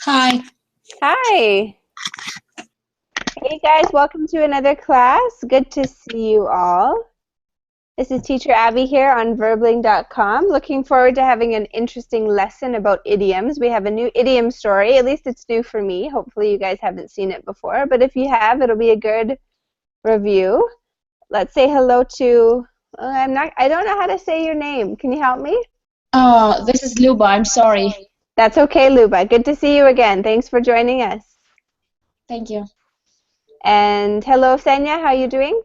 Hi. Hi. Hey guys, welcome to another class. Good to see you all. This is Teacher Abby here on verbling.com. Looking forward to having an interesting lesson about idioms. We have a new idiom story. At least it's new for me. Hopefully you guys haven't seen it before, but if you have, it'll be a good review. Let's say hello to I don't know how to say your name. Can you help me? This is Luba. I'm sorry. That's okay, Luba. Good to see you again. Thanks for joining us. Thank you. And hello, Senya. How are you doing?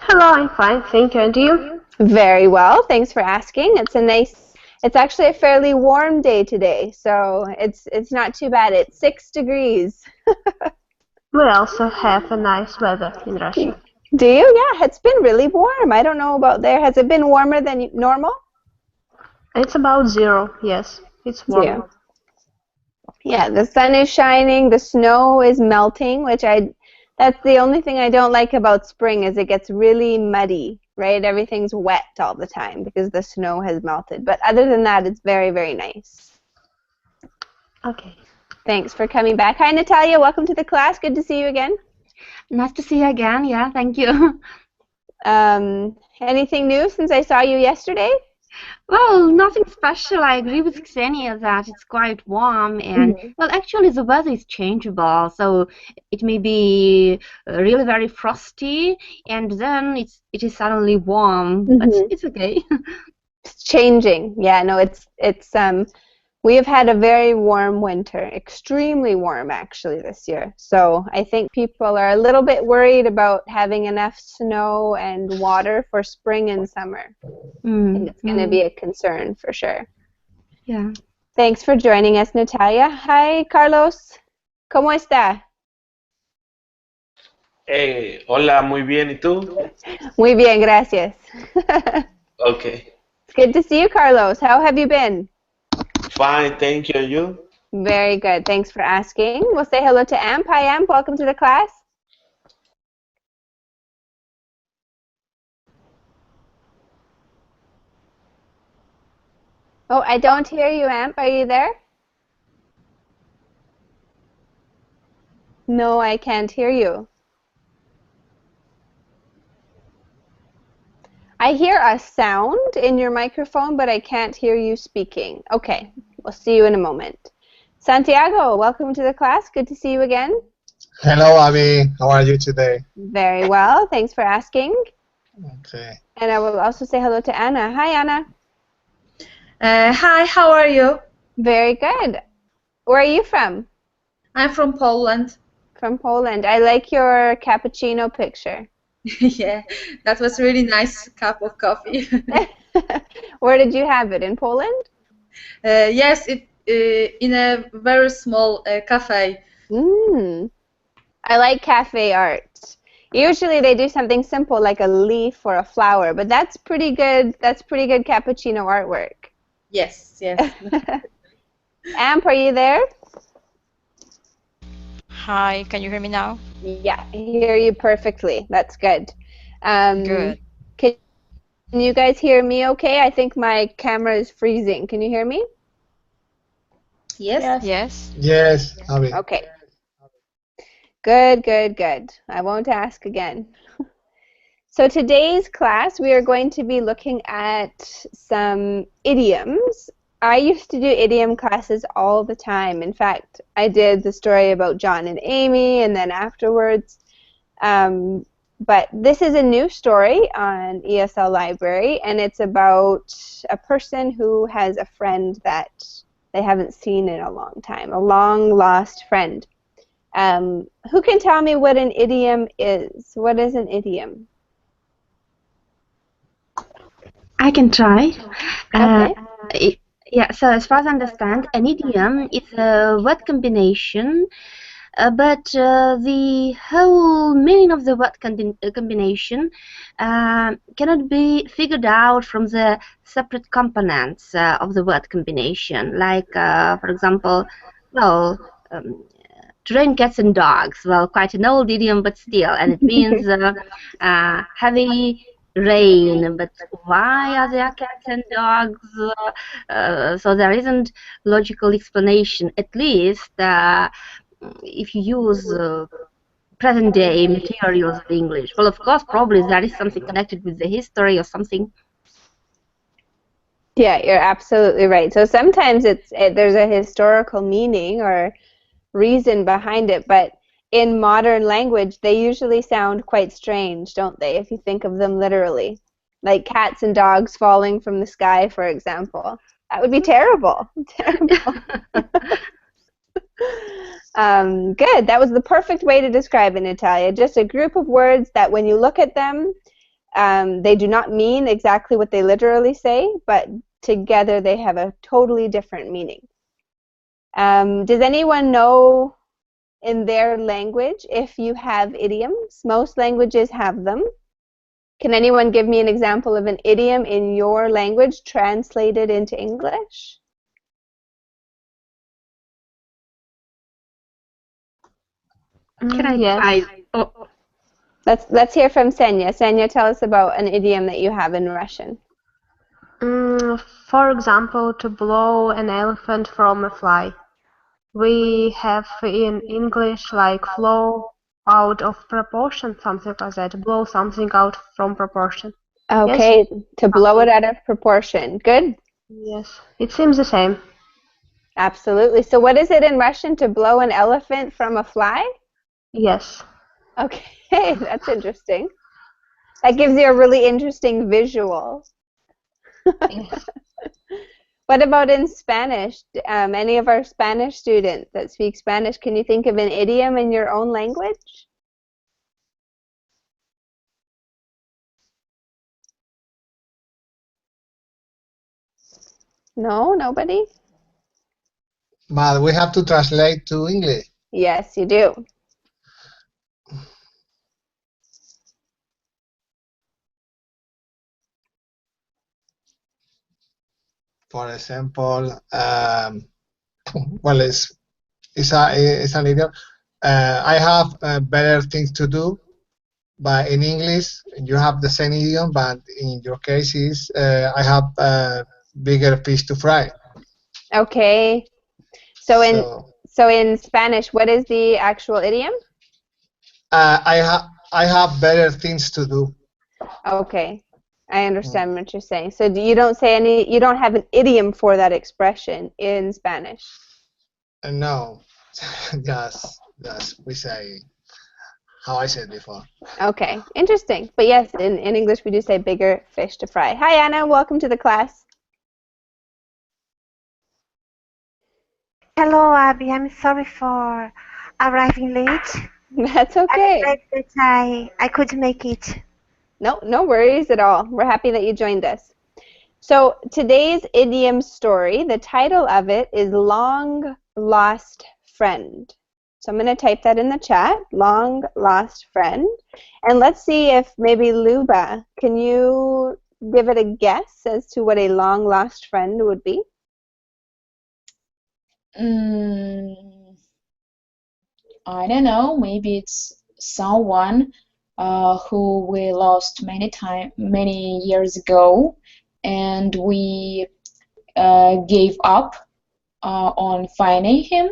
Hello, I'm fine, thank you. And you? Very well. Thanks for asking. It's actually a fairly warm day today, so it's not too bad. It's 6 degrees. We also have a nice weather in Russia. Do you? Yeah, it's been really warm. I don't know about there. Has it been warmer than normal? It's about 0, yes. It's warm. Yeah, the sun is shining, the snow is melting, that's the only thing I don't like about spring is it gets really muddy, right? Everything's wet all the time because the snow has melted. But other than that, it's very, very nice. Okay. Thanks for coming back. Hi, Natalia. Welcome to the class. Good to see you again. Nice to see you again. Yeah, thank you. Anything new since I saw you yesterday? Well, nothing special. I agree with Xenia that it's quite warm and, well, actually the weather is changeable. So it may be really very frosty and then it is suddenly warm, but it's okay. It's changing. Yeah, no, we have had a very warm winter, extremely warm actually this year. So I think people are a little bit worried about having enough snow and water for spring and summer. I think it's going to be a concern for sure. Yeah. Thanks for joining us, Natalia. Hi, Carlos. ¿Cómo está? Hola, muy bien. ¿Y tú? Muy bien, gracias. Okay. It's good to see you, Carlos. How have you been? Fine, thank you. And you? Very good. Thanks for asking. We'll say hello to Amp. Hi, Amp. Welcome to the class. Oh, I don't hear you, Amp. Are you there? No, I can't hear you. I hear a sound in your microphone, but I can't hear you speaking. Okay, we'll see you in a moment. Santiago, welcome to the class. Good to see you again. Hello, Abby. How are you today? Very well. Thanks for asking. Okay. And I will also say hello to Anna. Hi, Anna. Hi, how are you? Very good. Where are you from? I'm from Poland. From Poland. I like your cappuccino picture. Yeah, that was really nice cup of coffee. Where did you have it? In Poland? Yes, in a very small cafe. I like cafe art. Usually they do something simple like a leaf or a flower, but that's pretty good. That's pretty good cappuccino artwork. Yes, yes. Amp, are you there? Hi, can you hear me now? Yeah, I hear you perfectly. That's good. Good. Can you guys hear me okay? I think my camera is freezing. Can you hear me? Yes. Yes. Yes, Abby. Okay. Good, good, good. I won't ask again. So today's class, we are going to be looking at some idioms. I used to do idiom classes all the time. In fact, I did the story about John and Amy, and then afterwards. But this is a new story on ESL Library, and it's about a person who has a friend that they haven't seen in a long time, a long-lost friend. Who can tell me what an idiom is? What is an idiom? I can try. Okay. Yeah, so as far as I understand, an idiom is a word combination, but the whole meaning of the word combination cannot be figured out from the separate components of the word combination. Like, for example, well, train cats and dogs. Well, quite an old idiom, but still, and it means heavy rain, but why are there cats and dogs? So there isn't logical explanation. At least if you use present-day materials of English. Well, of course, probably there is something connected with the history or something. Yeah, you're absolutely right. So sometimes there's a historical meaning or reason behind it, but in modern language, they usually sound quite strange, don't they, if you think of them literally? Like cats and dogs falling from the sky, for example. That would be terrible. Terrible. Good. That was the perfect way to describe it, Natalia. Just a group of words that when you look at them, they do not mean exactly what they literally say, but together they have a totally different meaning. Does anyone know in their language if you have idioms? Most languages have them. Can anyone give me an example of an idiom in your language translated into English? Can I Yes. try? Oh, Let's hear from Senya. Senya, tell us about an idiom that you have in Russian. For example, to blow an elephant from a fly. We have in English like flow out of proportion, something like that. Blow something out from proportion. Okay, Yes? to blow it out of proportion. Good. Yes, it seems the same. Absolutely. So what is it in Russian, to blow an elephant from a fly? Yes. Okay, that's interesting. That gives you a really interesting visual. Yes. What about in Spanish? Any of our Spanish students that speak Spanish, can you think of an idiom in your own language? No, nobody? But we have to translate to English. Yes, you do. For example, well, it's an idiom. I have better things to do, but in English you have the same idiom, but in your case is I have bigger fish to fry. Okay. So in Spanish, what is the actual idiom? I have better things to do. Okay. I understand what you're saying. So you don't have an idiom for that expression in Spanish? No, just we say how I said before. Okay, interesting. But yes, in English we do say bigger fish to fry. Hi Anna, welcome to the class. Hello, Abby. I'm sorry for arriving late. That's okay. I'm glad that I could make it. No worries at all. We're happy that you joined us. So today's idiom story, the title of it is Long Lost Friend. So I'm going to type that in the chat, Long Lost Friend. And let's see if maybe Luba, can you give it a guess as to what a long lost friend would be? I don't know. Maybe it's someone who we lost many years ago, and we gave up on finding him.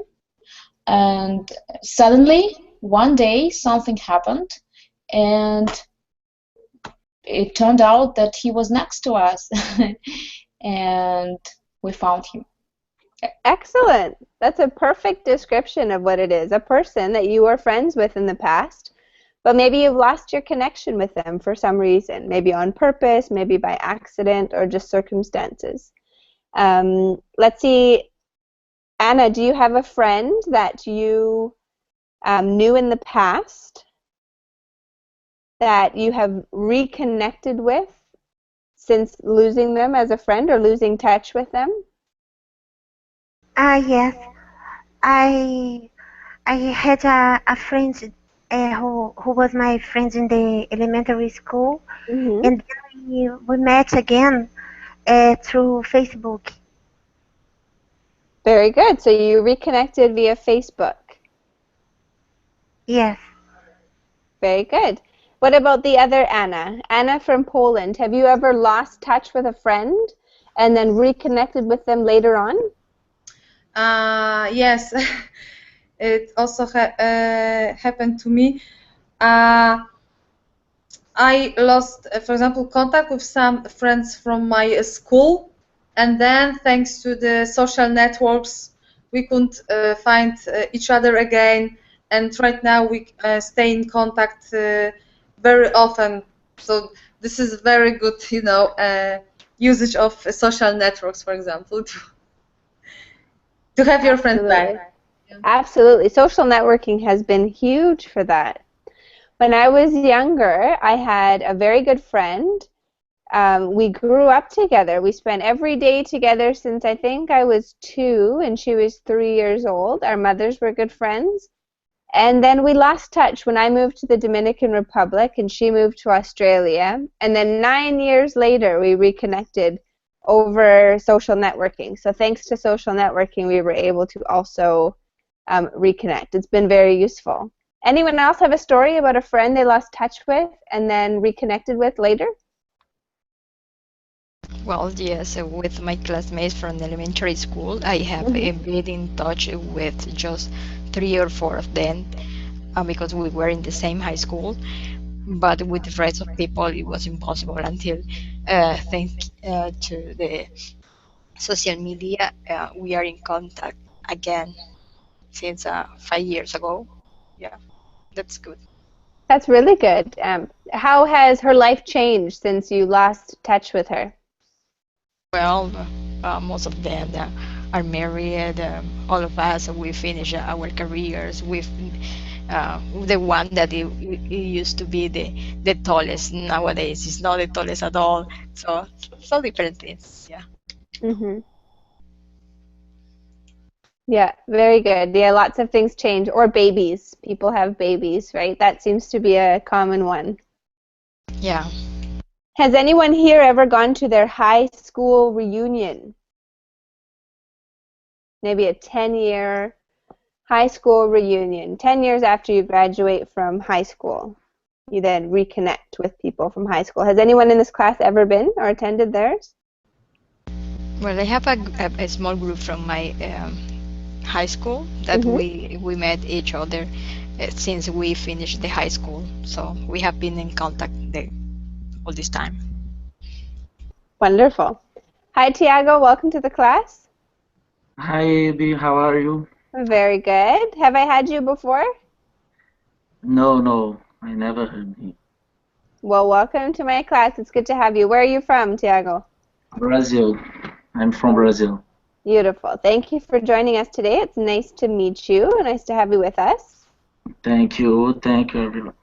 And suddenly, one day, something happened, and it turned out that he was next to us, and we found him. Excellent. That's a perfect description of what it is. A person that you were friends with in the past, but maybe you've lost your connection with them for some reason, maybe on purpose, maybe by accident, or just circumstances. Let's see. Anna, do you have a friend that you knew in the past that you have reconnected with since losing them as a friend or losing touch with them? Yes. I had a friend who was my friend in the elementary school, Mm-hmm. and then we met again through Facebook. Very good. So you reconnected via Facebook. Yes. Very good. What about the other Anna? Anna from Poland. Have you ever lost touch with a friend and then reconnected with them later on? Yes, it also happened to me. I lost, for example, contact with some friends from my school, and then thanks to the social networks, we could find each other again. And right now we stay in contact very often. So this is very good, usage of social networks, for example, to have your friends back. Absolutely. Social networking has been huge for that. When I was younger, I had a very good friend. We grew up together. We spent every day together since I think I was 2 and she was 3 years old. Our mothers were good friends. And then we lost touch when I moved to the Dominican Republic and she moved to Australia. And then 9 years later, we reconnected over social networking. So thanks to social networking, we were able to also reconnect. It's been very useful. Anyone else have a story about a friend they lost touch with and then reconnected with later? Well, yes, with my classmates from elementary school, I have been in touch with just 3 or 4 of them because we were in the same high school. But with the rest of people, it was impossible until, thanks to the social media, we are in contact again since 5 years ago. Yeah, that's good. That's really good. How has her life changed since you lost touch with her? Well, most of them are married. All of us, we finish our careers with the one that it used to be the tallest. Nowadays, it's not the tallest at all. So different things. Yeah. Yeah, very good. Yeah, lots of things change. Or babies. People have babies, right? That seems to be a common one. Yeah. Has anyone here ever gone to their high school reunion? Maybe a 10-year high school reunion. 10 years after you graduate from high school, you then reconnect with people from high school. Has anyone in this class ever been or attended theirs? Well, I have a small group from my high school that we met each other since we finished the high school. So we have been in contact all this time. Wonderful. Hi, Tiago. Welcome to the class. Hi, Abby. How are you? Very good. Have I had you before? No, I never heard you. Well, welcome to my class. It's good to have you. Where are you from, Tiago? Brazil. I'm from Brazil. Beautiful. Thank you for joining us today. It's nice to meet you. Nice to have you with us. Thank you everyone.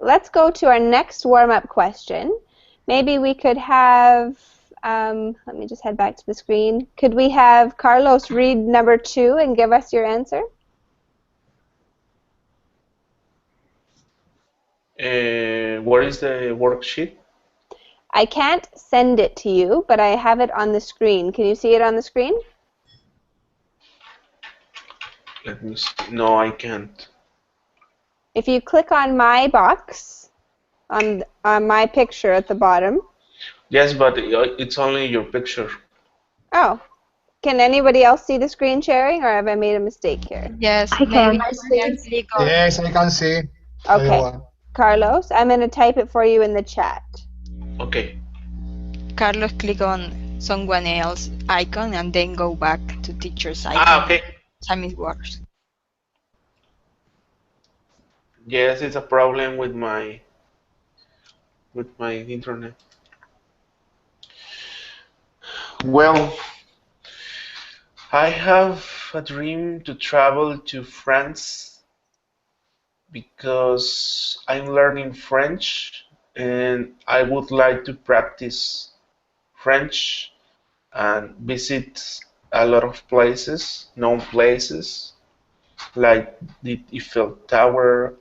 Let's go to our next warm-up question. Maybe we could have, let me just head back to the screen. Could we have Carlos read number 2 and give us your answer? Where is the worksheet? I can't send it to you, but I have it on the screen. Can you see it on the screen? Let me see. No, I can't. If you click on my box, on my picture at the bottom. Yes, but it's only your picture. Oh. Can anybody else see the screen sharing, or have I made a mistake here? Yes, I can. Yes, I can see. Okay. Everyone. Carlos, I'm going to type it for you in the chat. Okay. Carlos, click on someone else icon and then go back to teacher's icon. Okay. Time it works. Yes, it's a problem with my internet. Well, I have a dream to travel to France because I'm learning French and I would like to practice French and visit a lot of places, known places, like the Eiffel Tower,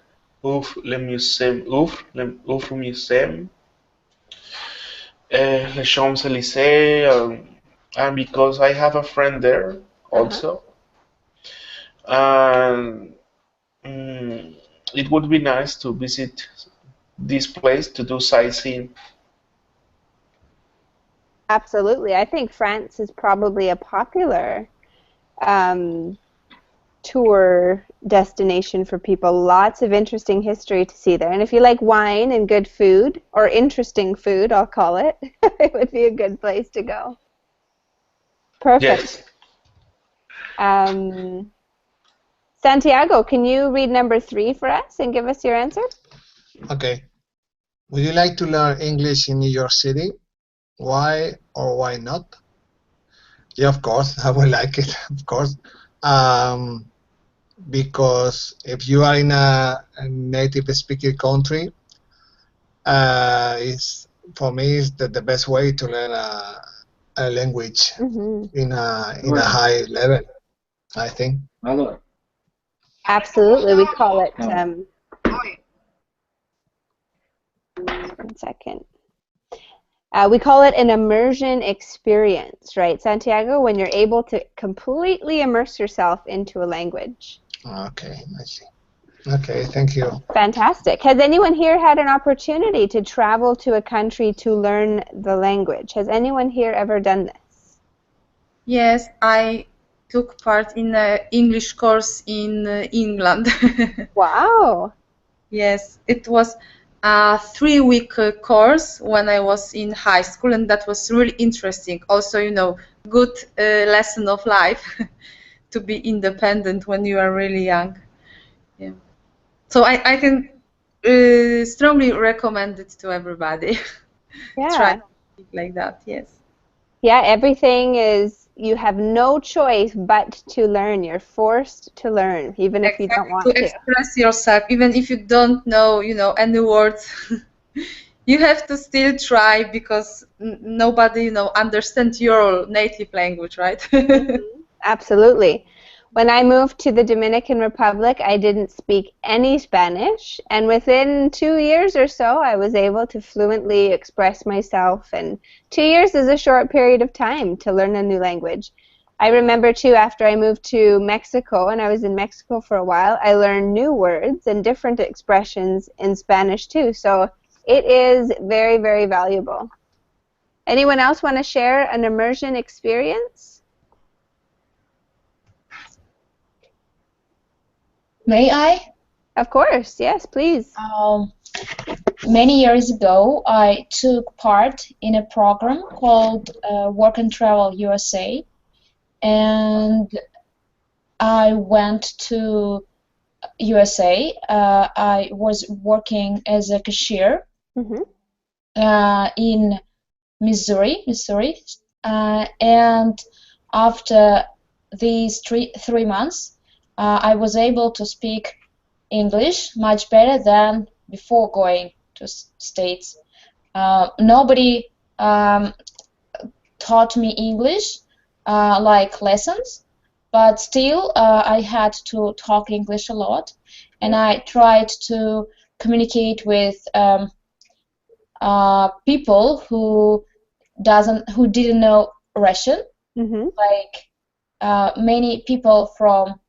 Le Louvre Museum, Les Champs-Élysées, and because I have a friend there also. And it would be nice to visit this place to do sightseeing. Absolutely. I think France is probably a popular tour destination for people. Lots of interesting history to see there. And if you like wine and good food, or interesting food, I'll call it, it would be a good place to go. Perfect. Yes. Santiago, can you read number 3 for us and give us your answer? Okay. Would you like to learn English in New York City? Why or why not? Yeah, of course, I would like it, of course. Because if you are in a native speaking country, for me is the best way to learn a language in a high level, I think. Hello. Absolutely. We call it, 1 second. We call it an immersion experience, right, Santiago? When you're able to completely immerse yourself into a language. Okay, I see. Okay, thank you. Fantastic. Has anyone here had an opportunity to travel to a country to learn the language? Has anyone here ever done this? Yes, I took part in an English course in England. Wow. Yes, it was a 3-week course when I was in high school, and that was really interesting. Also, good lesson of life to be independent when you are really young. Yeah. So I can strongly recommend it to everybody. Yeah. Try it like that, yes. Yeah, everything is, you have no choice but to learn. You're forced to learn, even if you don't want To to. express yourself, even if you don't know, any words, you have to still try because nobody, understands your native language, right? Absolutely. When I moved to the Dominican Republic, I didn't speak any Spanish, and within 2 years or so, I was able to fluently express myself, and 2 years is a short period of time to learn a new language. I remember, too, after I moved to Mexico, and I was in Mexico for a while, I learned new words and different expressions in Spanish, too, so it is very, very valuable. Anyone else want to share an immersion experience? May I? Of course, yes, please. Many years ago, I took part in a program called Work and Travel USA, and I went to USA. I was working as a cashier in Missouri, and after these three months, I was able to speak English much better than before going to States. Nobody taught me English like lessons, but still I had to talk English a lot, and I tried to communicate with people who didn't know Russian, like many people from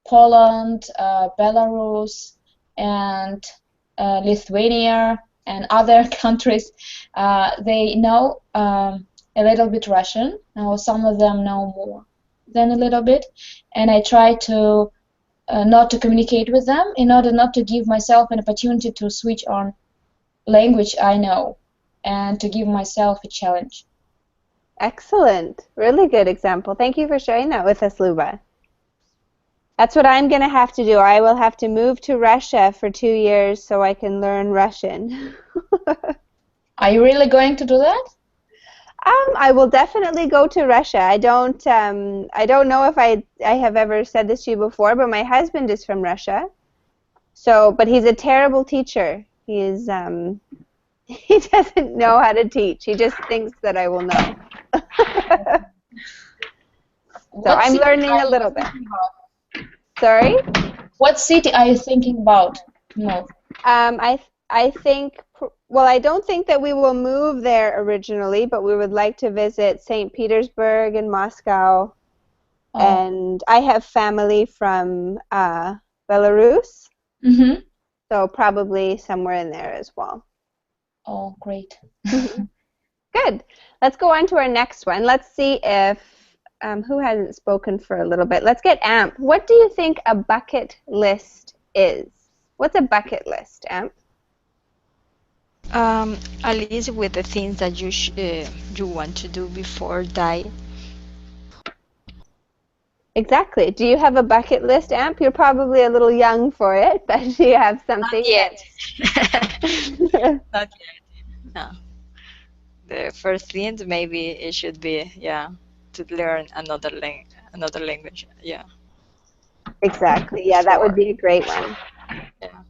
Poland, Belarus, and Lithuania, and other countries. They know a little bit Russian. Now some of them know more than a little bit, and I try to not to communicate with them in order not to give myself an opportunity to switch on language I know and to give myself a challenge. Excellent. Really good example. Thank you for sharing that with us, Luba. That's what I'm going to have to do. I will have to move to Russia for 2 years so I can learn Russian. Are you really going to do that? I will definitely go to Russia. I don't know if I have ever said this to you before, but my husband is from Russia. So, but he's a terrible teacher. He is he doesn't know how to teach. He just thinks that I will know. So I'm learning a little bit. Sorry? What city are you thinking about? No. I think, well, I don't think that we will move there originally, but we would like to visit St. Petersburg and Moscow. And I have family from Belarus. So probably somewhere in there as well. Oh, great. Good. Let's go on to our next one. Let's see if, who hasn't spoken for a little bit? Let's get Amp. What do you think a bucket list is? What's a bucket list, Amp? A list with the things that you want to do before die. Exactly. Do you have a bucket list, Amp? You're probably a little young for it, but do you have something? Not yet. Not yet. No. The first thing maybe it should be to learn another language. Yeah. Exactly. Yeah, that would be a great one. Yeah.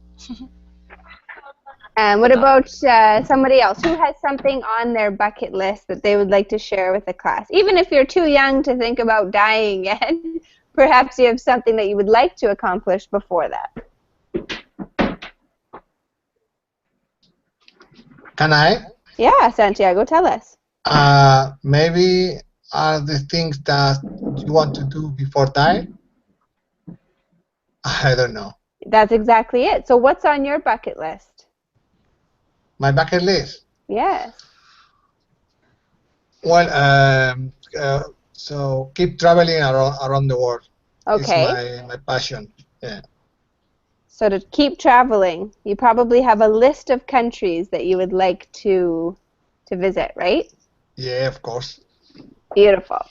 And what about somebody else who has something on their bucket list that they would like to share with the class? Even if you're too young to think about dying yet, perhaps you have something that you would like to accomplish before that. Can I? Yeah, Santiago, tell us. Maybe are the things that you want to do before die? I don't know. That's exactly it. So what's on your bucket list? My bucket list? Yes. Well, so keep traveling around the world. Okay. It's my passion. Yeah. So to keep traveling, you probably have a list of countries that you would like to visit, right? Yeah, of course. Beautiful.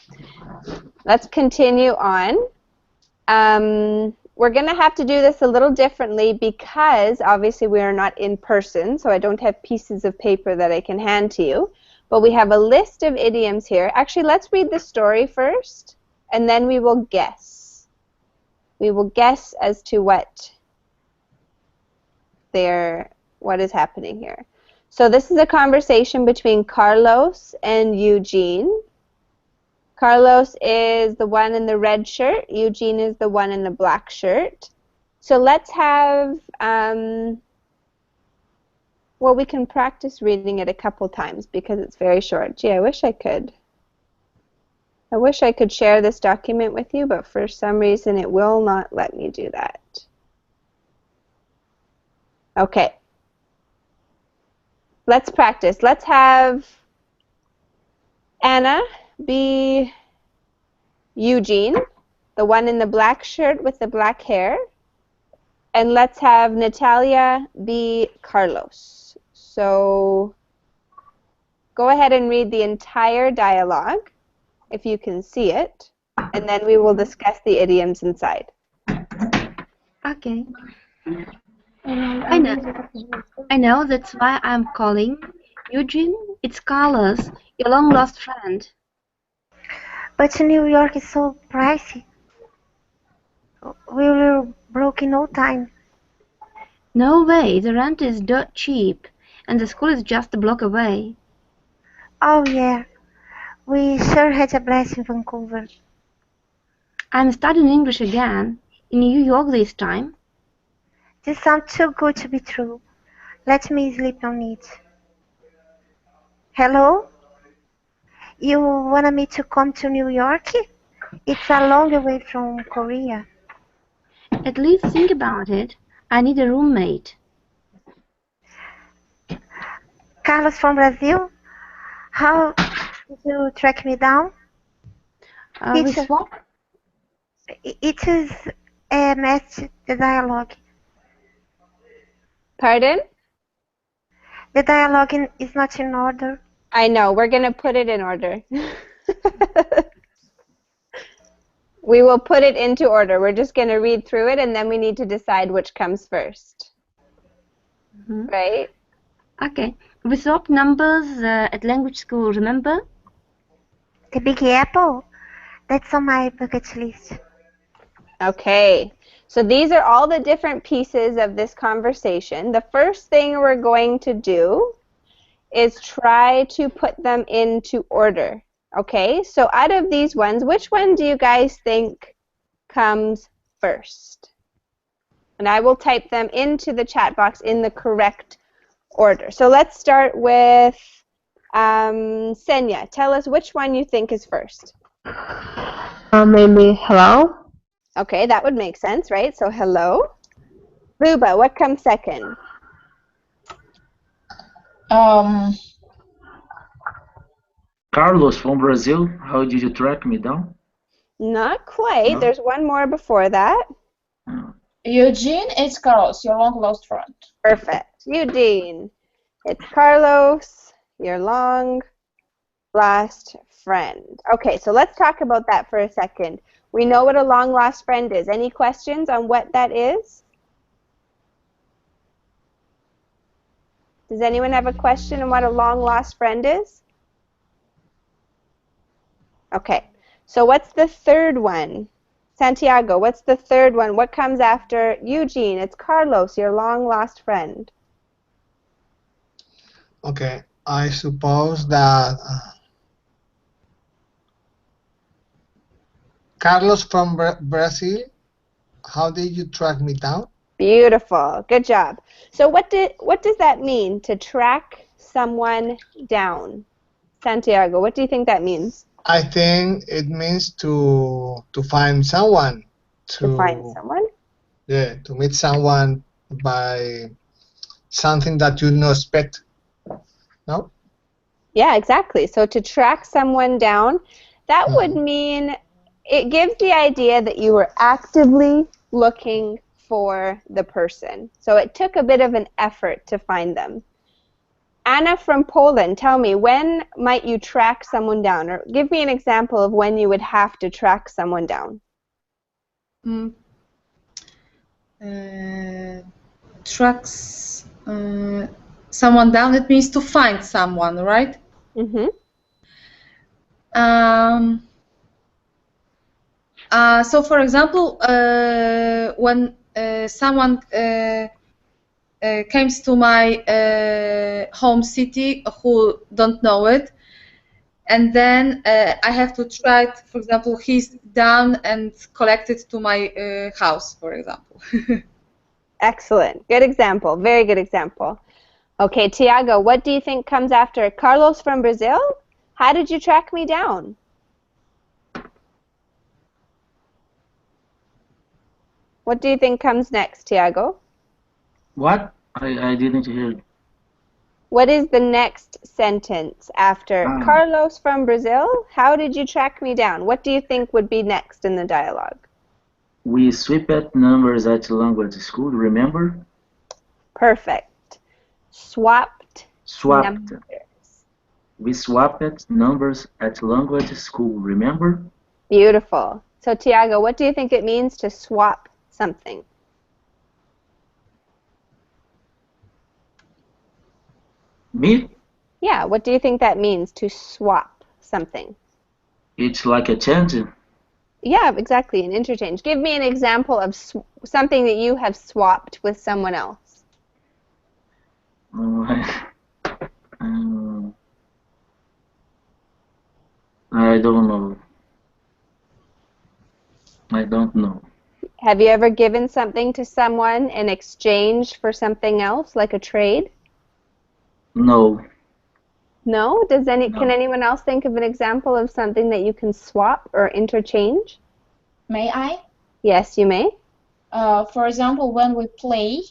Let's continue on. We're going to have to do this a little differently because obviously we are not in person, so I don't have pieces of paper that I can hand to you. But we have a list of idioms here. Actually, let's read the story first, and then we will guess. We will guess as to what is happening here. So this is a conversation between Carlos and Eugene. Carlos is the one in the red shirt. Eugene is the one in the black shirt. So let's have, well, we can practice reading it a couple times because it's very short. Gee, I wish I could. I wish I could share this document with you, but for some reason it will not let me do that. Okay. Let's practice. Let's have Anna be Eugene, the one in the black shirt with the black hair. And let's have Natalia be Carlos. So go ahead and read the entire dialogue, if you can see it, and then we will discuss the idioms inside. Okay. I know, that's why I'm calling. Eugene, it's Carlos, your long-lost friend. But New York is so pricey. We will broke in no time. No way, the rent is dirt cheap, and the school is just a block away. Oh yeah, we sure had a blast in Vancouver. I'm studying English again, in New York this time. This sounds too good to be true. Let me sleep on it. Hello? You want me to come to New York? It's a long way from Korea. At least think about it. I need a roommate. Carlos from Brazil? How did you track me down? We swap? It is match the dialogue. Pardon? The dialogue is not in order. I know. We're going to put it in order. We will put it into order. We're just going to read through it, and then we need to decide which comes first. Mm-hmm. Right? Okay. We swapped numbers at language school, remember? The Big Apple? That's on my bucket list. Okay. So these are all the different pieces of this conversation. The first thing we're going to do is try to put them into order. Okay, so out of these ones, which one do you guys think comes first? And I will type them into the chat box in the correct order. So let's start with Senya. Tell us which one you think is first. Maybe hello? Okay, that would make sense, right? So hello. Luba, what comes second? Carlos from Brazil, how did you track me down? Not quite. No? There's one more before that. Eugene, it's Carlos, your long lost friend. Perfect. Eugene, it's Carlos, your long lost friend. Okay, so let's talk about that for a second. We know what a long lost friend is. Any questions on what that is? Does anyone have a question on what a long lost friend is? Okay, so what's the third one? Santiago, what's the third one? What comes after Eugene? It's Carlos, your long lost friend. Okay, I suppose that Carlos from Brazil, how did you track me down? Beautiful. Good job. So what does that mean, to track someone down? Santiago, what do you think that means? I think it means to find someone. To find someone? Yeah, to meet someone by something that you don't expect. No? Yeah, exactly. So to track someone down, that would mean it gives the idea that you were actively looking for the person. So it took a bit of an effort to find them. Anna from Poland, tell me, when might you track someone down? Or give me an example of when you would have to track someone down. Tracks someone down, it means to find someone, right? Mm-hmm. So, for example, when someone comes to my home city who don't know it, and then I have to try, for example, he's down and collected to my house, for example. Excellent. Good example. Very good example. Okay, Tiago, what do you think comes after Carlos from Brazil? How did you track me down? What do you think comes next, Tiago? What? I didn't hear. What is the next sentence after Carlos from Brazil? How did you track me down? What do you think would be next in the dialogue? We swapped numbers at language school, remember? Perfect. Swapped. Numbers. We swapped numbers at language school, remember? Beautiful. So, Tiago, what do you think it means to swap something? Me? Yeah, what do you think that means, to swap something? It's like a change. Yeah, exactly, an interchange. Give me an example of something that you have swapped with someone else. I don't know. I don't know. Have you ever given something to someone in exchange for something else, like a trade? No. No? Can anyone else think of an example of something that you can swap or interchange? May I? Yes, you may. For example, when we play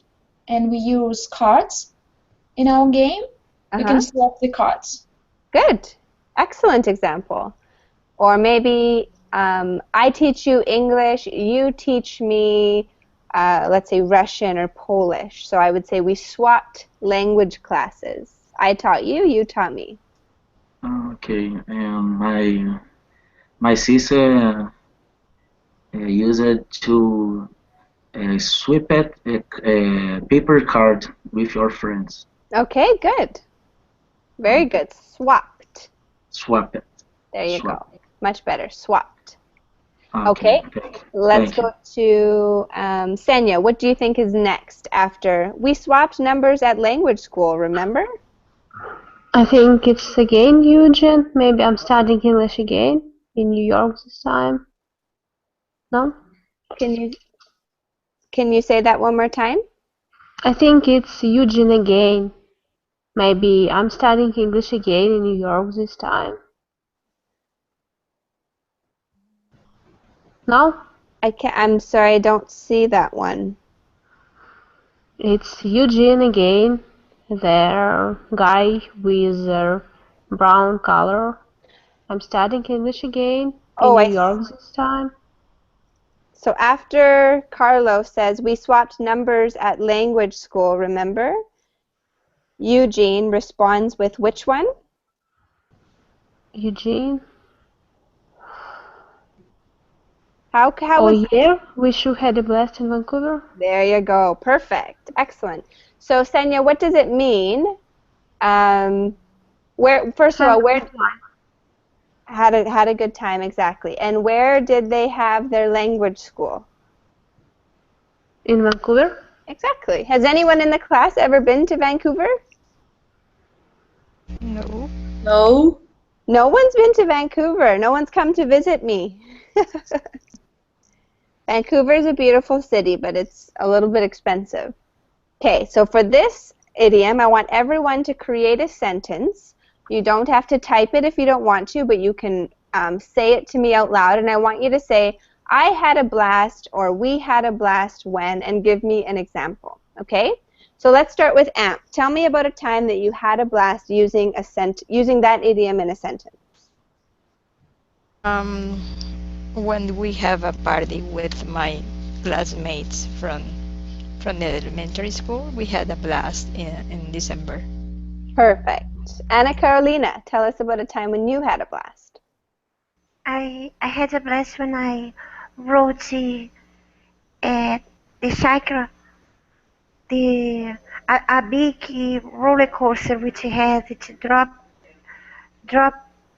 and we use cards in our game, we can swap the cards. Good. Excellent example. Or maybe I teach you English, you teach me, let's say, Russian or Polish. So I would say we swapped language classes. I taught you, you taught me. Okay. My sister used to swap a paper card with your friends. Okay, good. Very good. Swapped. Swap it. There you go. Much better. Swapped. Okay. Let's go to Senya. What do you think is next after? We swapped numbers at language school, remember? I think it's again Eugene. Maybe I'm studying English again in New York this time. No? Can you say that one more time? I think it's Eugene again. Maybe I'm studying English again in New York this time. No? I'm sorry, I don't see that one. It's Eugene again, the guy with the brown color. I'm studying English again in Oh, New York this time. So after Carlos says, we swapped numbers at language school, remember? Eugene responds with which one? Eugene? How Oh was yeah, we should had a blast in Vancouver. There you go. Perfect. Excellent. So Senya, what does it mean? Where first of all, where had a good time exactly. And where did they have their language school? In Vancouver? Exactly. Has anyone in the class ever been to Vancouver? No. No. No one's been to Vancouver. No one's come to visit me. Vancouver is a beautiful city, but it's a little bit expensive. Okay, so for this idiom, I want everyone to create a sentence. You don't have to type it if you don't want to, but you can say it to me out loud, and I want you to say, I had a blast, or we had a blast when, and give me an example, okay? So let's start with Amp. Tell me about a time that you had a blast using that idiom in a sentence. When we have a party with my classmates from the elementary school, we had a blast in December. Perfect. Anna Carolina, tell us about a time when you had a blast. I had a blast when I rode the cycle, a big roller coaster which has its drop,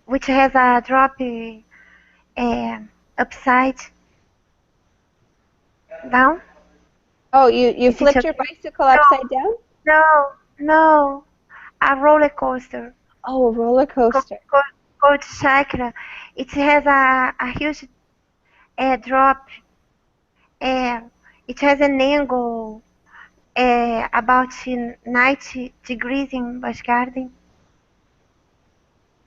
which has a drop upside down. Oh, you Is it flipped your okay? bicycle upside down? No, a roller coaster. Oh, a roller coaster. Called cycle. It has a huge drop. It has an angle about 90 degrees in Busch Garden.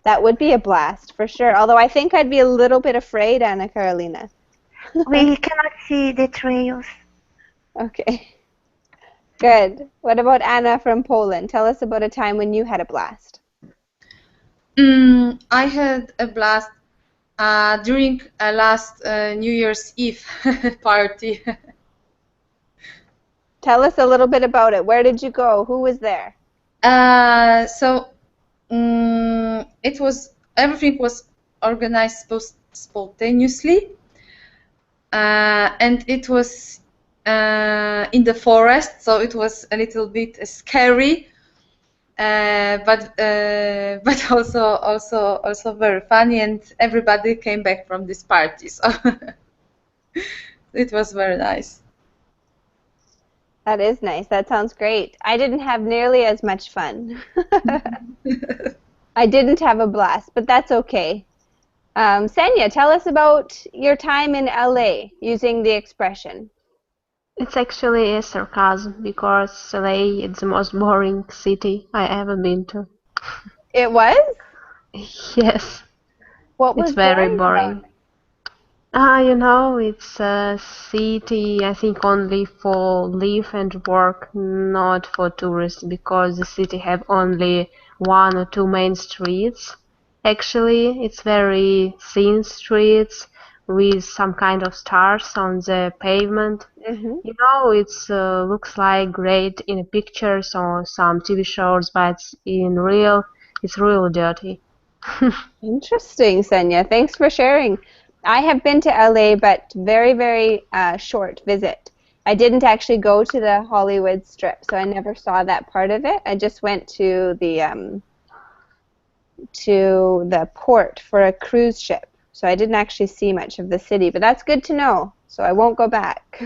That would be a blast, for sure. Although I think I'd be a little bit afraid, Anna Carolina. We cannot see the trails. Okay. Good. What about Anna from Poland? Tell us about a time when you had a blast. I had a blast during a last New Year's Eve party. Tell us a little bit about it. Where did you go? Who was there? Everything was organized spontaneously, and it was in the forest, so it was a little bit scary, but also very funny, and everybody came back from this party, so it was very nice. That is nice. That sounds great. I didn't have nearly as much fun. I didn't have a blast, but that's okay. Senya, tell us about your time in LA using the expression. It's actually a sarcasm because LA is the most boring city I ever been to. It was? Yes. What was it's very boring. It's a city, I think, only for live and work, not for tourists, because the city have only one or two main streets. Actually, it's very thin streets with some kind of stars on the pavement. Mm-hmm. It looks like great in pictures or some TV shows, but it's real dirty. Interesting, Senya. Thanks for sharing. I have been to LA, but very, very short visit. I didn't actually go to the Hollywood Strip, so I never saw that part of it. I just went to the port for a cruise ship, so I didn't actually see much of the city. But that's good to know, so I won't go back.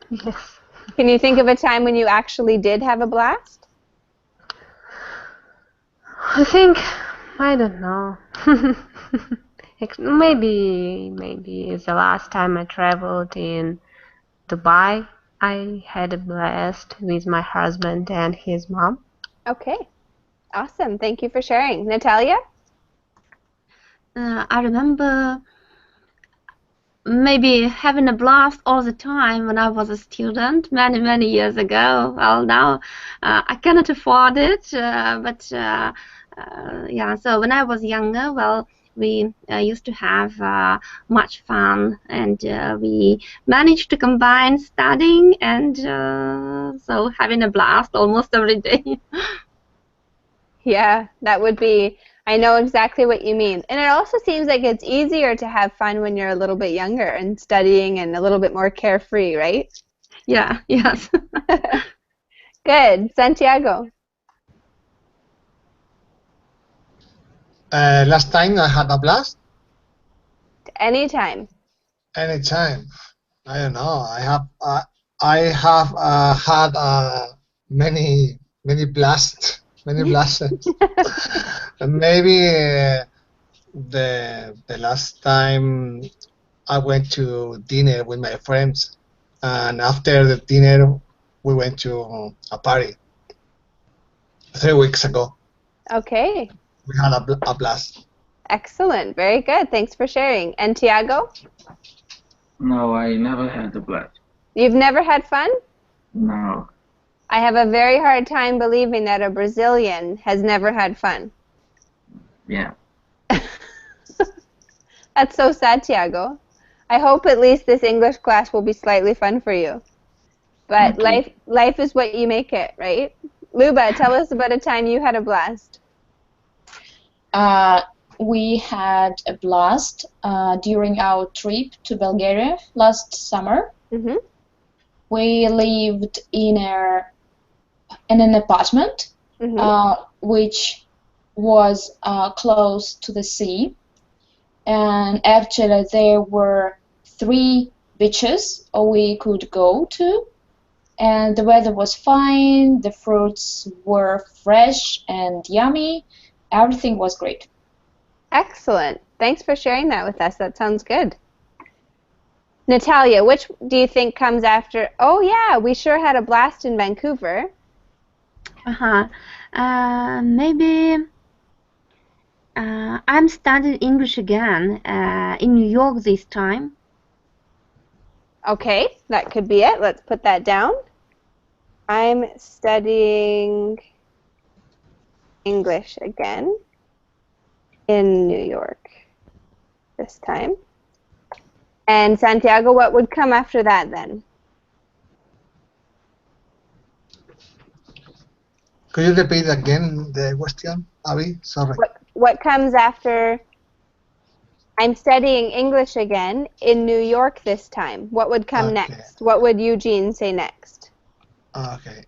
Yes. Can you think of a time when you actually did have a blast? I don't know. Maybe the last time I traveled in Dubai, I had a blast with my husband and his mom. Okay, awesome. Thank you for sharing. Natalia? I remember maybe having a blast all the time when I was a student many years ago. Well, now I cannot afford it, but yeah. So when I was younger, well, we used to have much fun, and we managed to combine studying and so having a blast almost every day. Yeah, that would be, I know exactly what you mean. And it also seems like it's easier to have fun when you're a little bit younger and studying and a little bit more carefree, right? Yeah, yes. Good. Santiago. Last time I had a blast. Anytime. Anytime. I don't know. I have had many blasts, many blasts. Maybe the last time I went to dinner with my friends, and after the dinner we went to a party 3 weeks ago. Okay. We had a blast. Excellent. Very good. Thanks for sharing. And Tiago? No, I never had a blast. You've never had fun? No. I have a very hard time believing that a Brazilian has never had fun. Yeah. That's so sad, Tiago. I hope at least this English class will be slightly fun for you. But Okay. life is what you make it, right? Luba, tell us about a time you had a blast. We had a blast during our trip to Bulgaria last summer. Mm-hmm. We lived in an apartment, which was close to the sea, and actually there were 3 beaches we could go to, and the weather was fine, the fruits were fresh and yummy, everything was great. Excellent. Thanks for sharing that with us. That sounds good. Natalia, which do you think comes after? Oh, yeah, we sure had a blast in Vancouver. Maybe I'm studying English again in New York this time. Okay, that could be it. Let's put that down. I'm studying English again in New York this time. And Santiago, what would come after that then? Could you repeat again the question, Abby? Sorry. What comes after I'm studying English again in New York this time? What would come next? What would Eugene say next? Okay.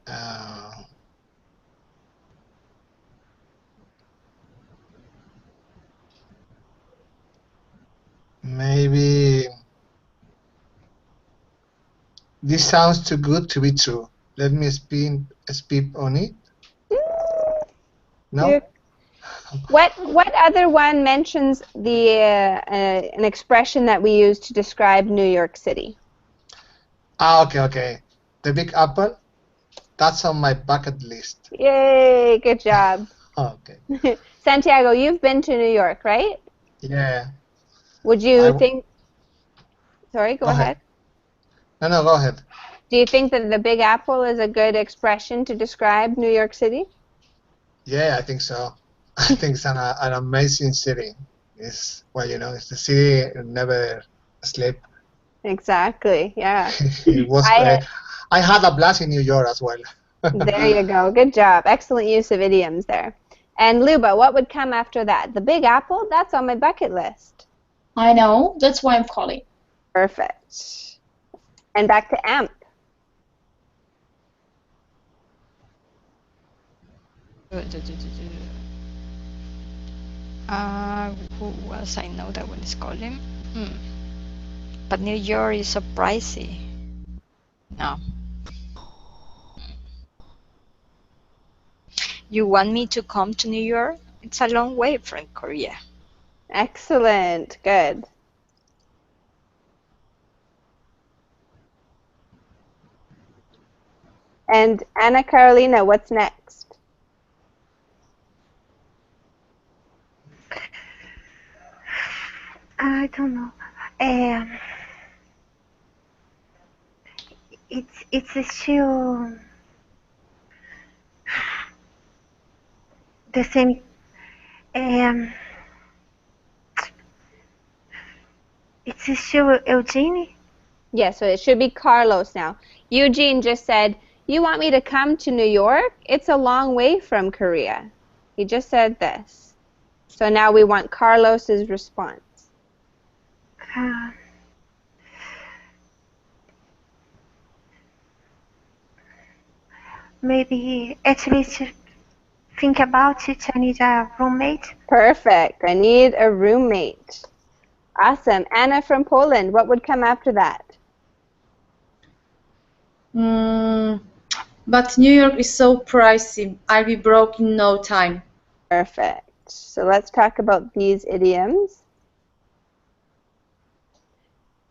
Maybe this sounds too good to be true. Let me speak on it. No. What other one mentions the an expression that we use to describe New York City? Okay. The Big Apple. That's on my bucket list. Yay! Good job. Okay. Santiago, you've been to New York, right? Yeah. Would you think? Sorry, go ahead. No, go ahead. Do you think that the Big Apple is a good expression to describe New York City? Yeah, I think so. I think it's an amazing city. It's it's the city that never sleep. Exactly. Yeah. It was. I had a blast in New York as well. There you go. Good job. Excellent use of idioms there. And Luba, what would come after that? The Big Apple? That's on my bucket list. I know. That's why I'm calling. Perfect. And back to AMP. Who was I know that one is calling? But New York is so pricey. No. You want me to come to New York? It's a long way from Korea. Excellent. Good. And Anna Carolina, what's next? I don't know. it's a shoe. The same. Um, it's a shoe, Eugenie. Yeah, so it should be Carlos now. Eugene just said, "You want me to come to New York? It's a long way from Korea." He just said this. So now we want Carlos's response. Maybe actually to think about it, I need a roommate. Perfect. I need a roommate. Awesome. Anna from Poland, what would come after that? But New York is so pricey. I'll be broke in no time. Perfect. So let's talk about these idioms.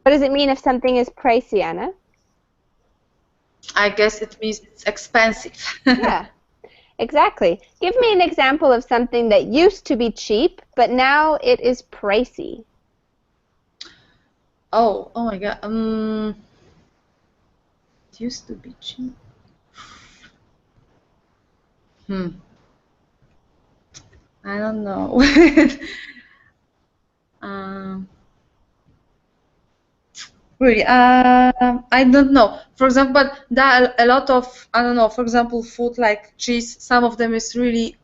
What does it mean if something is pricey, Anna? I guess it means it's expensive. Yeah, exactly. Give me an example of something that used to be cheap, but now it is pricey. Oh my God. It used to be cheap. I don't know. Really, I don't know. For example, but there are a lot of, I don't know, for example, food like cheese, some of them is really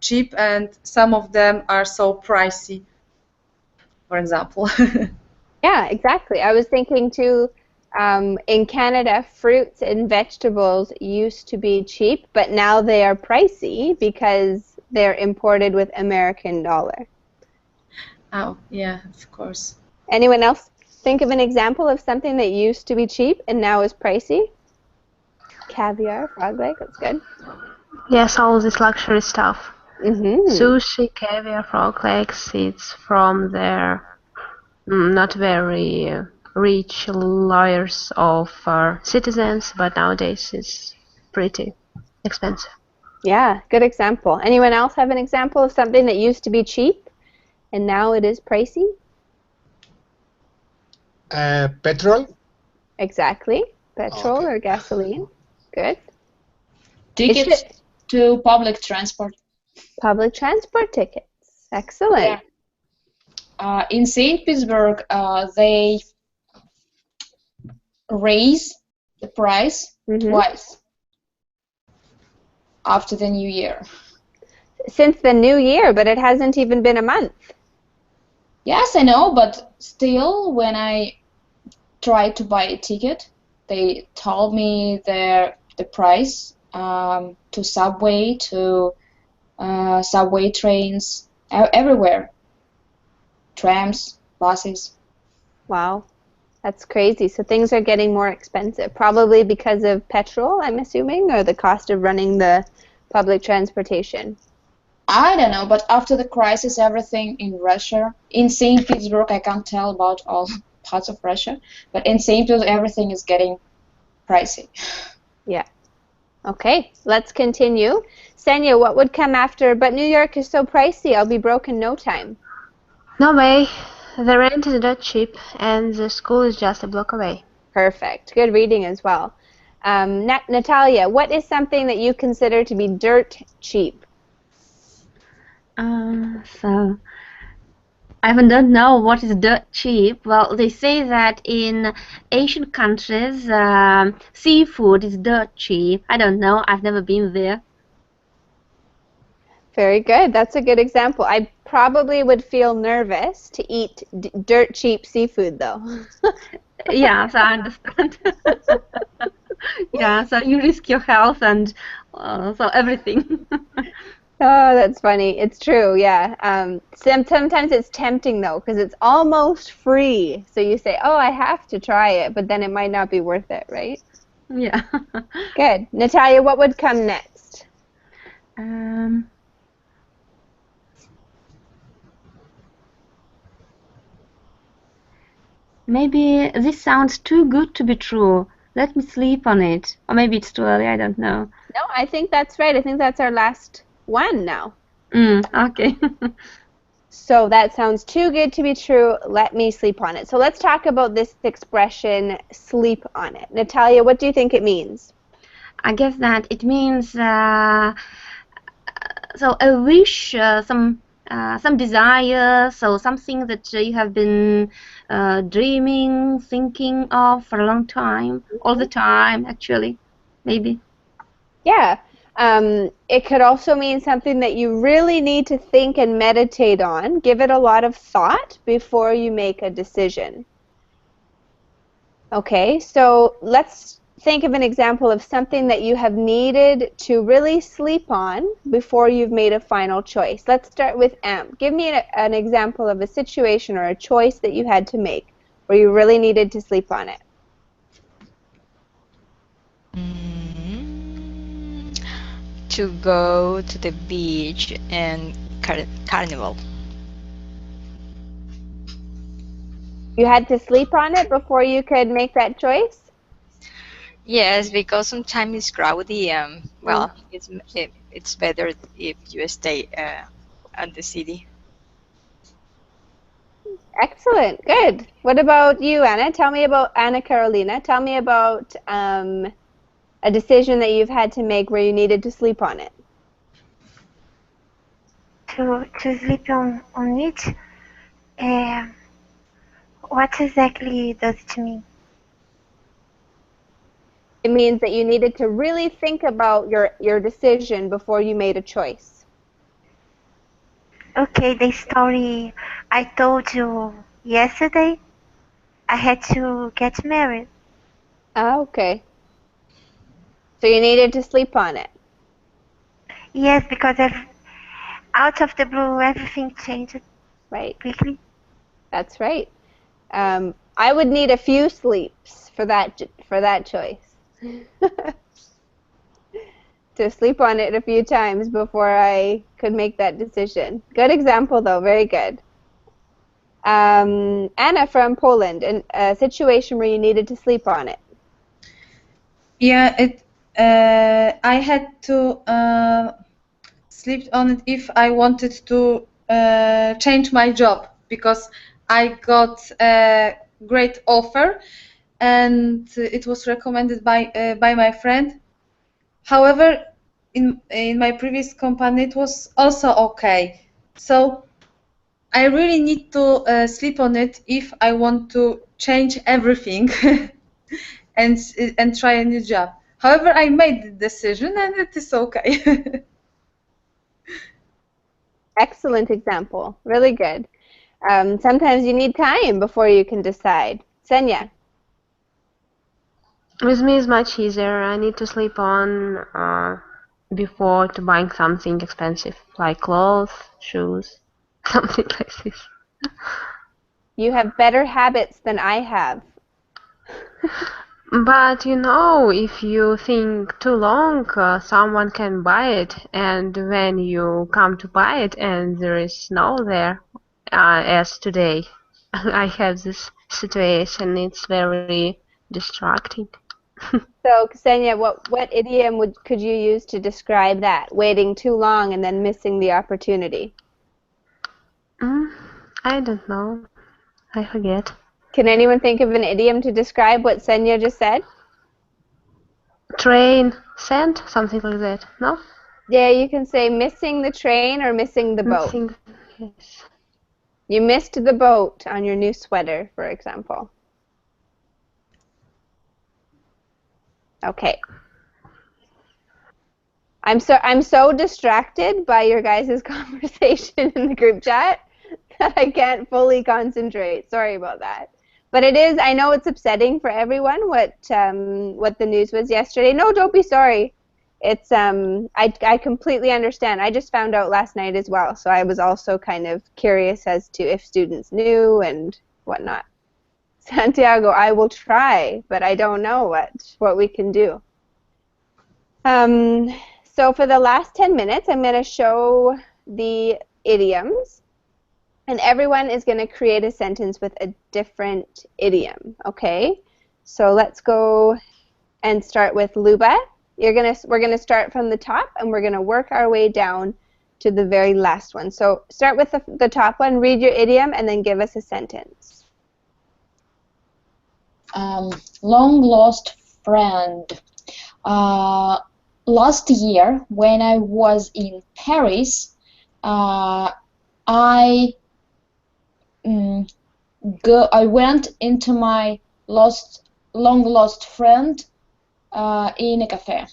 cheap and some of them are so pricey, for example. Yeah, exactly. I was thinking too, in Canada, fruits and vegetables used to be cheap, but now they are pricey because they're imported with American dollar. Oh, yeah, of course. Anyone else think of an example of something that used to be cheap and now is pricey? Caviar, frog leg, that's good. Yes, all this luxury stuff. Mm-hmm. Sushi, caviar, frog legs, it's from their not very rich layers of citizens, but nowadays it's pretty expensive. Yeah, good example. Anyone else have an example of something that used to be cheap and now it is pricey? Petrol. Exactly. Petrol Okay. or gasoline. Good. Tickets to public transport. Public transport tickets. Excellent. Yeah. In St. Petersburg, they raise the price twice after the new year. Since the new year, but it hasn't even been a month. Yes, I know, but still, when I tried to buy a ticket, they told me the price to subway, to subway trains, everywhere. Trams, buses. Wow, that's crazy. So things are getting more expensive, probably because of petrol, I'm assuming, or the cost of running the public transportation. I don't know, but after the crisis, everything in Russia, in St. Petersburg, I can't tell about all parts of Russia, but in St. Petersburg, everything is getting pricey. Yeah. Okay, let's continue. Senya, what would come after? But New York is so pricey, I'll be broke in no time. No way. The rent is not cheap, and the school is just a block away. Perfect. Good reading as well. Natalia, what is something that you consider to be dirt cheap? So I even don't know what is dirt cheap. Well, they say that in Asian countries, seafood is dirt cheap. I don't know. I've never been there. Very good. That's a good example. I probably would feel nervous to eat dirt cheap seafood, though. Yeah, so I understand. Yeah, so you risk your health and so everything. Oh, that's funny. It's true, yeah. Sometimes it's tempting, though, because it's almost free. So you say, oh, I have to try it, but then it might not be worth it, right? Yeah. Good. Natalia, what would come next? Maybe this sounds too good to be true. Let me sleep on it. Or maybe it's too early, I don't know. No, I think that's right. I think that's our last one now. Okay. So that sounds too good to be true. Let me sleep on it. So let's talk about this expression, sleep on it. Natalia, what do you think it means? I guess that it means so a wish, some desire, so something that you have been dreaming, thinking of for a long time, all the time, actually, maybe. Yeah. It could also mean something that you really need to think and meditate on. Give it a lot of thought before you make a decision. Okay, so let's think of an example of something that you have needed to really sleep on before you've made a final choice. Let's start with Amp. Give me an example of a situation or a choice that you had to make where you really needed to sleep on it. To go to the beach and carnival. You had to sleep on it before you could make that choice? Yes, because sometimes it's crowded. Well, it's better if you stay at the city. Excellent, good. What about you, Anna? Anna Carolina. Tell me about a decision that you've had to make where you needed to sleep on it. To sleep on it. What exactly does it mean? It means that you needed to really think about your decision before you made a choice. Okay, the story I told you yesterday, I had to get married. Ah, okay. So you needed to sleep on it. Yes, because out of the blue, everything changed Right. quickly. That's right. I would need a few sleeps for that choice. To sleep on it a few times before I could make that decision. Good example, though. Very good. Anna from Poland, a situation where you needed to sleep on it. Yeah, I had to sleep on it if I wanted to change my job, because I got a great offer and it was recommended by my friend. However, in my previous company it was also okay. So I really need to sleep on it if I want to change everything and try a new job. However, I made the decision and it is okay. Excellent example. Really good. Sometimes you need time before you can decide. Senya. With me, it's much easier. I need to sleep on before to buying something expensive, like clothes, shoes, something like this. You have better habits than I have. But you know, if you think too long, someone can buy it, and when you come to buy it and there is snow there, as today, I have this situation. It's very distracting. So, Ksenia, what idiom could you use to describe that? Waiting too long and then missing the opportunity. I don't know. I forget. Can anyone think of an idiom to describe what Senya just said? Train, sent, something like that. No? Yeah, you can say missing the train or missing the boat. Missing, yes. You missed the boat on your new sweater, for example. Okay. I'm so distracted by your guys' conversation in the group chat that I can't fully concentrate. Sorry about that. But it is, I know it's upsetting for everyone what the news was yesterday. No, don't be sorry. It's I completely understand. I just found out last night as well, so I was also kind of curious as to if students knew and whatnot. Santiago, I will try, but I don't know what we can do. So for the last 10 minutes, I'm going to show the idioms, and everyone is going to create a sentence with a different idiom, okay? So let's go and start with Luba. We're going to start from the top, and we're going to work our way down to the very last one. So start with the top one, read your idiom, and then give us a sentence. Long lost friend. Last year, when I was in Paris, I went into my long lost friend in a cafe.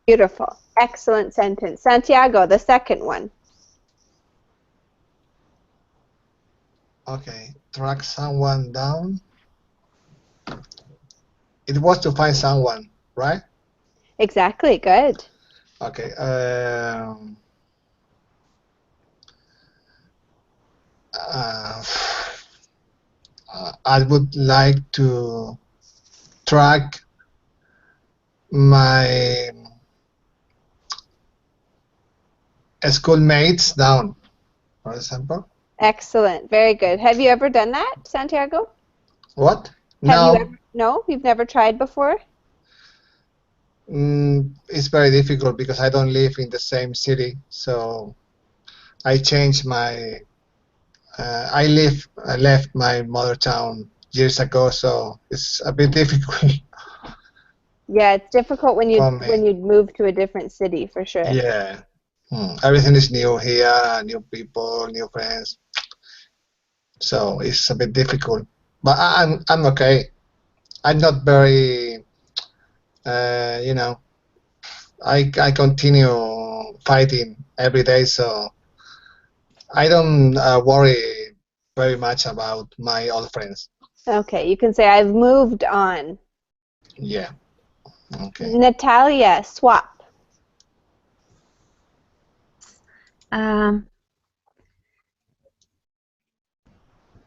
Beautiful. Excellent sentence. Santiago, the second one. Okay, track someone down. It was to find someone, right? Exactly. Good. Okay. I would like to track my schoolmates down, for example. Excellent. Very good. Have you ever done that, Santiago? What? Have you No. ever? No, you've never tried before? It's very difficult because I don't live in the same city, so I changed my. I left my mother town years ago, so it's a bit difficult Yeah, it's difficult when for me. you move to a different city, for sure. Yeah. Everything is new here, new people, new friends. So it's a bit difficult. But I'm okay. I'm not very, you know, I continue fighting every day, so I don't worry very much about my old friends. Okay, you can say I've moved on. Yeah. Okay. Natalia, swap.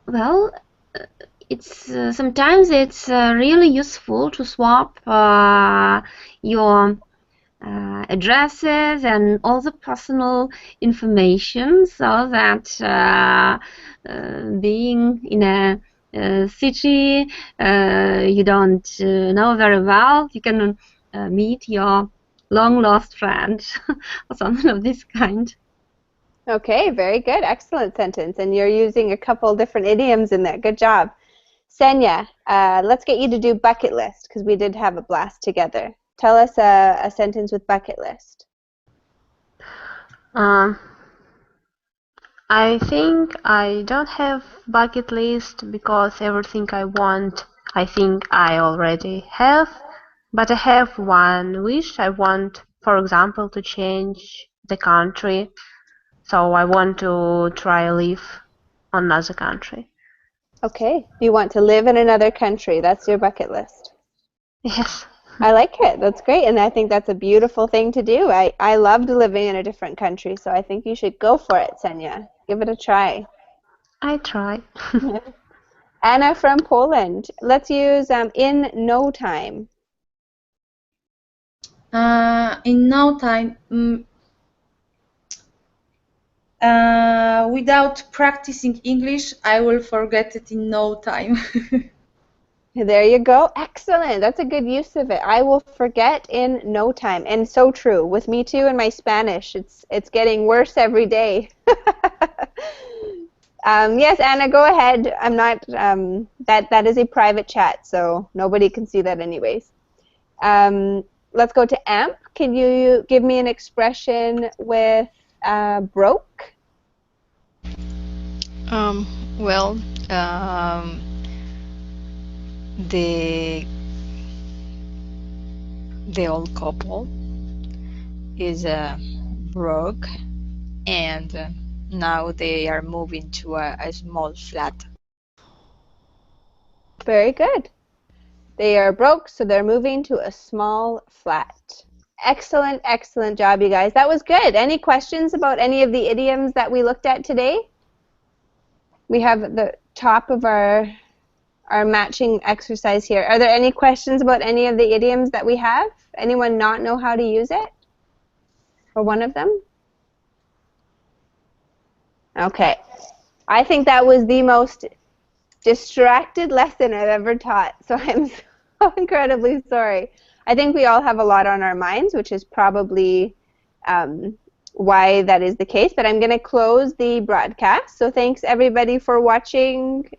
Well, it's sometimes it's really useful to swap your addresses and all the personal information, so that being in a city you don't know very well, you can meet your long lost friend or something of this kind. Okay, very good. Excellent sentence. And you're using a couple different idioms in there. Good job. Senya, let's get you to do bucket list, because we did have a blast together. Tell us a sentence with bucket list. I think I don't have bucket list because everything I want, I think I already have. But I have one wish. I want, for example, to change the country. So I want to try live on another country. Okay. You want to live in another country. That's your bucket list. Yes. I like it. That's great. And I think that's a beautiful thing to do. I loved living in a different country, so I think you should go for it, Senya. Give it a try. I try. Anna from Poland. Let's use in no time. In no time, without practicing English, I will forget it in no time. There you go. Excellent. That's a good use of it. I will forget in no time. And so true. With me too and my Spanish, it's getting worse every day. Yes, Anna, go ahead. I'm not that is a private chat, so nobody can see that anyways. Let's go to Amp. Can you give me an expression with broke? Well, the old couple is broke, and now they are moving to a small flat. Very good. They are broke, so they're moving to a small flat. Excellent, excellent job, you guys. That was good. Any questions about any of the idioms that we looked at today? We have the top of our matching exercise here. Are there any questions about any of the idioms that we have? Anyone not know how to use it? Or one of them? Okay. I think that was the most distracted lesson I've ever taught, so I'm so incredibly sorry. I think we all have a lot on our minds, which is probably why that is the case, but I'm going to close the broadcast. So thanks everybody for watching.